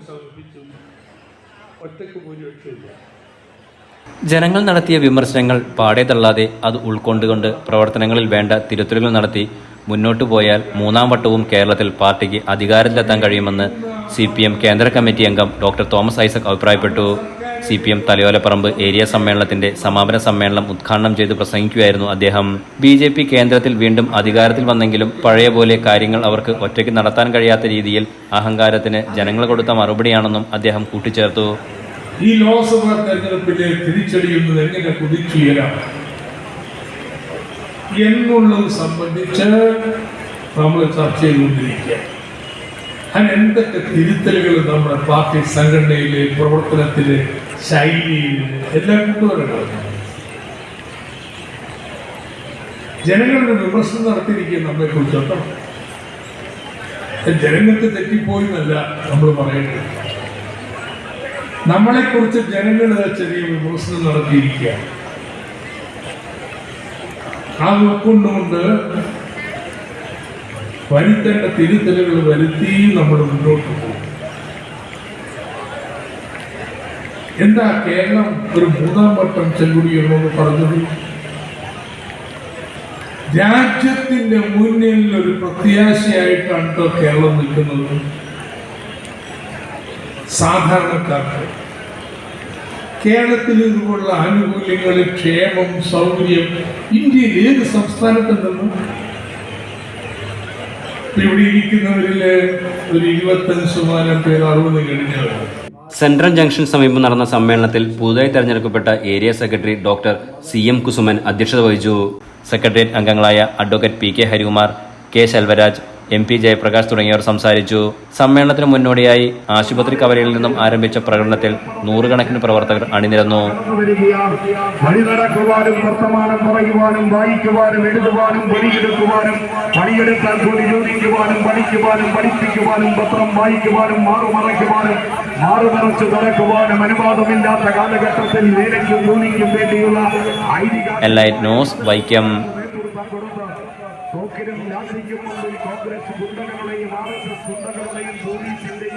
സമർപ്പിച്ചു. ഒറ്റയ്ക്ക് ഭൂരിപക്ഷമില്ല. ജനങ്ങൾ നടത്തിയ വിമർശനങ്ങൾ പാടെ തള്ളാതെ അത് ഉൾക്കൊണ്ടുകൊണ്ട് പ്രവർത്തനങ്ങളിൽ വേണ്ട തിരുത്തലുകൾ നടത്തി മുന്നോട്ടു പോയാൽ മൂന്നാം വട്ടവും കേരളത്തിൽ പാർട്ടിക്ക് അധികാരത്തിലെത്താൻ കഴിയുമെന്ന് CPM കേന്ദ്ര കമ്മിറ്റി അംഗം ഡോക്ടർ തോമസ് ഐസക് അഭിപ്രായപ്പെട്ടു. CPM തലയോലപ്പറമ്പ് ഏരിയ സമ്മേളനത്തിന്റെ സമാപന സമ്മേളനം ഉദ്ഘാടനം ചെയ്ത് പ്രസംഗിക്കുകയായിരുന്നു അദ്ദേഹം. BJP കേന്ദ്രത്തിൽ വീണ്ടും അധികാരത്തിൽ വന്നെങ്കിലും പഴയ പോലെ കാര്യങ്ങൾ അവർക്ക് ഒറ്റയ്ക്ക് നടത്താൻ കഴിയാത്ത രീതിയിൽ അഹങ്കാരത്തിന് ജനങ്ങൾ കൊടുത്ത മറുപടിയാണെന്നും അദ്ദേഹം കൂട്ടിച്ചേർത്തു. ഈ ലോക്സഭാ തെരഞ്ഞെടുപ്പിലെ തിരിച്ചടിയുന്നത് എങ്ങനെ കുതിച്ചുയരാം എന്നുള്ളത് സംബന്ധിച്ച് നമ്മൾ ചർച്ച ചെയ്തുകൊണ്ടിരിക്കുക. അതിന് എന്തൊക്കെ തിരുത്തലുകൾ നമ്മുടെ പാർട്ടി സംഘടനയിലെ പ്രവർത്തനത്തിലെ ശൈലിയിൽ എല്ലാം കൊണ്ടുവരണം. ജനങ്ങളുടെ വിമർശനം നടത്തിയിരിക്കുക നമ്മെ കുറിച്ചോട്ടോ. ജനങ്ങൾക്ക് തെറ്റിപ്പോയി എന്നല്ല നമ്മൾ പറയുന്നത്. നമ്മളെക്കുറിച്ച് ജനങ്ങൾ ചെറിയ വിമർശനം നടത്തിയിരിക്കുക. ആ ഉൾക്കൊണ്ടുകൊണ്ട് വരുത്തേണ്ട തിരുത്തലുകൾ വരുത്തി നമ്മൾ മുന്നോട്ട് പോകും. എന്താ കേരളം ഒരു മൂന്നാം വട്ടം ചെങ്കുടിയെന്നോട് പറഞ്ഞത്? രാജ്യത്തിന്റെ മുന്നിൽ ഒരു പ്രത്യാശയായിട്ടാണ് കേരളം നിൽക്കുന്നത്. സാധാരണക്കാർക്ക് കേരളത്തിൽ ഇതുപോലുള്ള ആനുകൂല്യങ്ങൾ, ക്ഷേമം, സൗകര്യം ഇന്ത്യയിൽ ഏത് സംസ്ഥാനത്തുണ്ടെന്നും ഇവിടെ ഇരിക്കുന്നവരിൽ ഒരു 25% പേർ 60 കഴിഞ്ഞവരാണ്. സെൻട്രൽ ജംഗ്ഷൻ സമീപം നടന്ന സമ്മേളനത്തിൽ പുതുതായി തെരഞ്ഞെടുക്കപ്പെട്ട area secretary doctor CM Kusuman അധ്യക്ഷത വഹിച്ചു. സെക്രട്ടേറിയറ്റ് അംഗങ്ങളായ advocate PK Harikumar, K Selvaraj, MP Jayaprakash തുടങ്ങിയവർ സംസാരിച്ചു. സമ്മേളനത്തിന് മുന്നോടിയായി ആശുപത്രി കവലയിൽ നിന്നും ആരംഭിച്ച പ്രകടനത്തിൽ 100 കണക്കിന് പ്രവർത്തകർ അണിനിരന്നു. വർത്തമാനം പറയുവാനും വായിക്കുവാനും എഴുതുവാനും പണിയെടുക്കുവാനും പണിയെടുക്കാൻ കൂടി ചോദിക്കുവാനും പഠിക്കുവാനും പഠിപ്പിക്കുവാനും പത്രം വായിക്കുവാനും മാറുമറയ്ക്കുവാനും മാറുമറച്ചു നടക്കുവാനും അനുവാദമില്ലാത്ത കാലഘട്ടത്തിൽ വേലയ്ക്കും ജോലിക്കും വേണ്ടിയുള്ള എൻലൈറ്റ് ന്യൂസ് വൈക്കം. കോൺഗ്രസ് ഗുണ്ടകളെയും RSS ഗുണ്ടകളെയും പോലീസിന്റെയും